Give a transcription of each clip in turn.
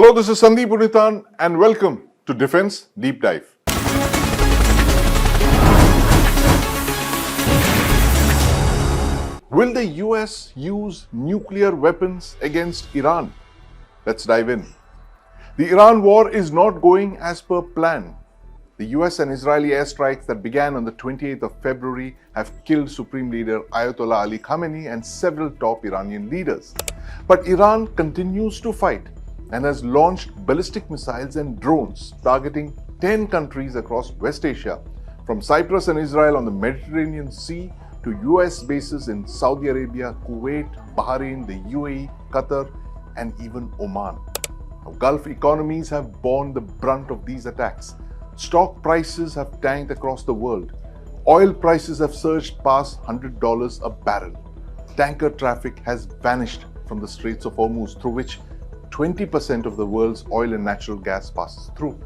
Hello, this is Sandeep Unnithan and welcome to Defense Deep Dive. Will the US use nuclear weapons against Iran? Let's dive in. The Iran war is not going as per plan. The US and Israeli airstrikes that began on the 28th of February have killed Supreme Leader Ayatollah Ali Khamenei and several top Iranian leaders. But Iran continues to fight and has launched ballistic missiles and drones targeting 10 countries across West Asia, from Cyprus and Israel on the Mediterranean Sea to US bases in Saudi Arabia, Kuwait, Bahrain, the UAE, Qatar, and even Oman. Now, Gulf economies have borne the brunt of these attacks. Stock prices have tanked across the world. Oil prices have surged past $100 a barrel. Tanker traffic has vanished from the Straits of Hormuz, through which 20% of the world's oil and natural gas passes through.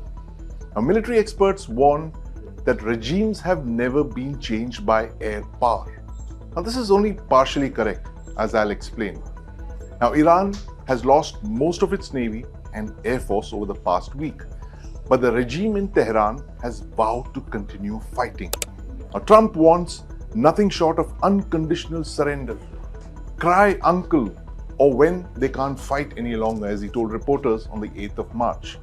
Now, military experts warn that regimes have never been changed by air power. Now, this is only partially correct, as I'll explain. Now, Iran has lost most of its navy and air force over the past week, but the regime in Tehran has vowed to continue fighting. Now, Trump wants nothing short of unconditional surrender. Cry uncle, or when they can't fight any longer, as he told reporters on the 8th of March.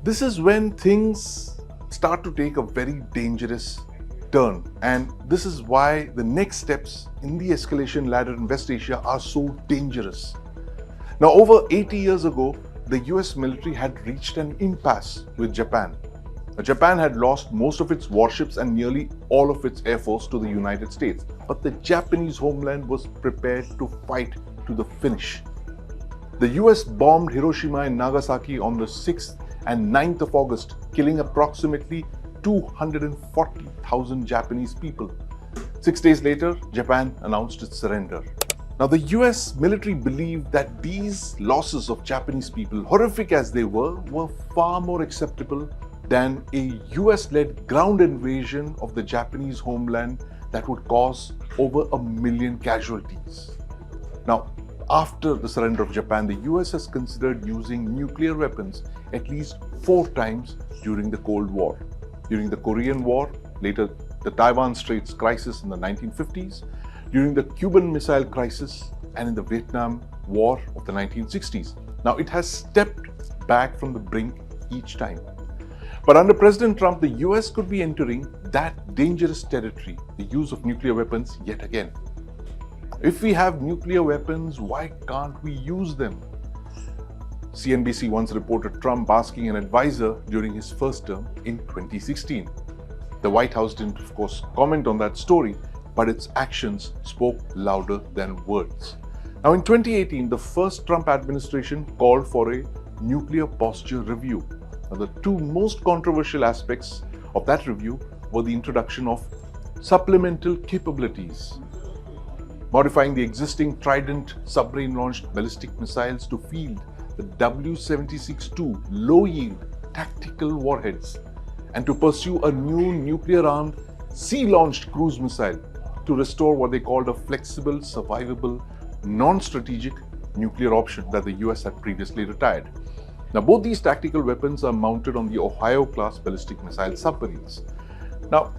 This is when things start to take a very dangerous turn, and this is why the next steps in the escalation ladder in West Asia are so dangerous. Now, over 80 years ago, the US military had reached an impasse with Japan. Japan had lost most of its warships and nearly all of its air force to the United States, but the Japanese homeland was prepared to fight to the finish. The US bombed Hiroshima and Nagasaki on the 6th and 9th of August, killing approximately 240,000 Japanese people. 6 days later, Japan announced its surrender. Now, the US military believed that these losses of Japanese people, horrific as they were far more acceptable than a US-led ground invasion of the Japanese homeland that would cause over 1 million casualties. Now, after the surrender of Japan, the US has considered using nuclear weapons at least 4 times during the Cold War. During the Korean War, later the Taiwan Straits crisis in the 1950s, during the Cuban Missile Crisis, and in the Vietnam War of the 1960s. Now, it has stepped back from the brink each time. But under President Trump, the US could be entering that dangerous territory, the use of nuclear weapons, yet again. If we have nuclear weapons, why can't we use them? CNBC once reported Trump asking an advisor during his first term in 2016. The White House didn't, of course, comment on that story, but its actions spoke louder than words. Now, in 2018, the first Trump administration called for a nuclear posture review. Now, the two most controversial aspects of that review were the introduction of supplemental capabilities, modifying the existing Trident submarine-launched ballistic missiles to field the W-76-2 low-yield tactical warheads, and to pursue a new nuclear-armed sea-launched cruise missile to restore what they called a flexible, survivable, non-strategic nuclear option that the US had previously retired. Now, both these tactical weapons are mounted on the Ohio-class ballistic missile submarines. Now,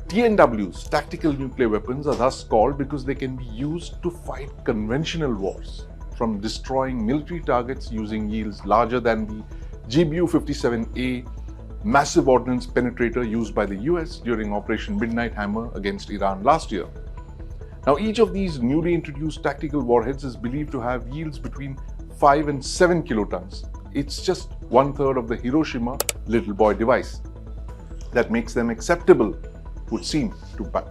TNWs, tactical nuclear weapons, are thus called because they can be used to fight conventional wars, from destroying military targets using yields larger than the GBU-57A massive ordnance penetrator used by the US during Operation Midnight Hammer against Iran last year. Now, each of these newly introduced tactical warheads is believed to have yields between 5 and 7 kilotons. It's just 1/3 of the Hiroshima little boy device. That makes them acceptable, would seem,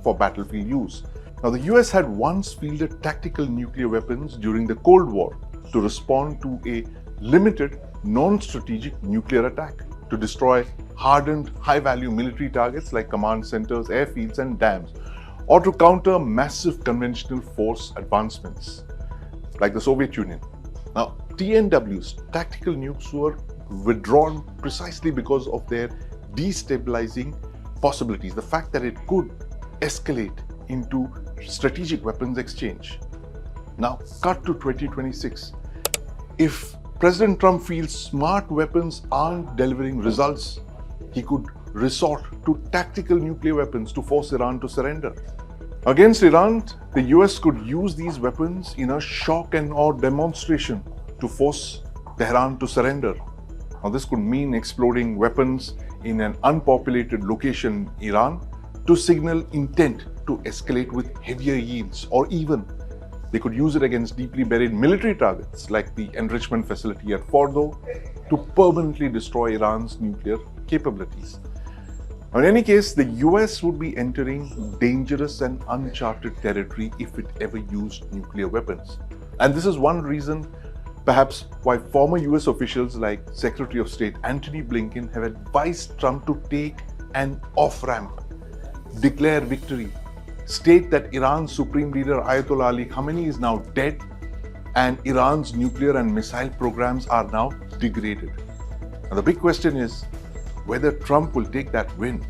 for battlefield use. Now, the US had once fielded tactical nuclear weapons during the Cold War to respond to a limited, non-strategic nuclear attack, to destroy hardened, high-value military targets like command centers, airfields, and dams, or to counter massive conventional force advancements like the Soviet Union. Now, TNWs, tactical nukes, were withdrawn precisely because of their destabilizing possibilities, the fact that it could escalate into strategic weapons exchange. Now, cut to 2026. If President Trump feels smart weapons aren't delivering results, he could resort to tactical nuclear weapons to force Iran to surrender. Against Iran, the US could use these weapons in a shock and awe demonstration to force Tehran to surrender. Now, this could mean exploding weapons in an unpopulated location in Iran to signal intent to escalate with heavier yields, or even they could use it against deeply buried military targets like the enrichment facility at Fordo to permanently destroy Iran's nuclear capabilities. Now, in any case, the US would be entering dangerous and uncharted territory if it ever used nuclear weapons. And this is one reason, perhaps, why former US officials like Secretary of State Antony Blinken have advised Trump to take an off-ramp, declare victory, state that Iran's Supreme Leader Ayatollah Ali Khamenei is now dead and Iran's nuclear and missile programs are now degraded. Now, the big question is whether Trump will take that win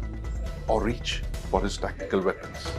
or reach for his tactical weapons.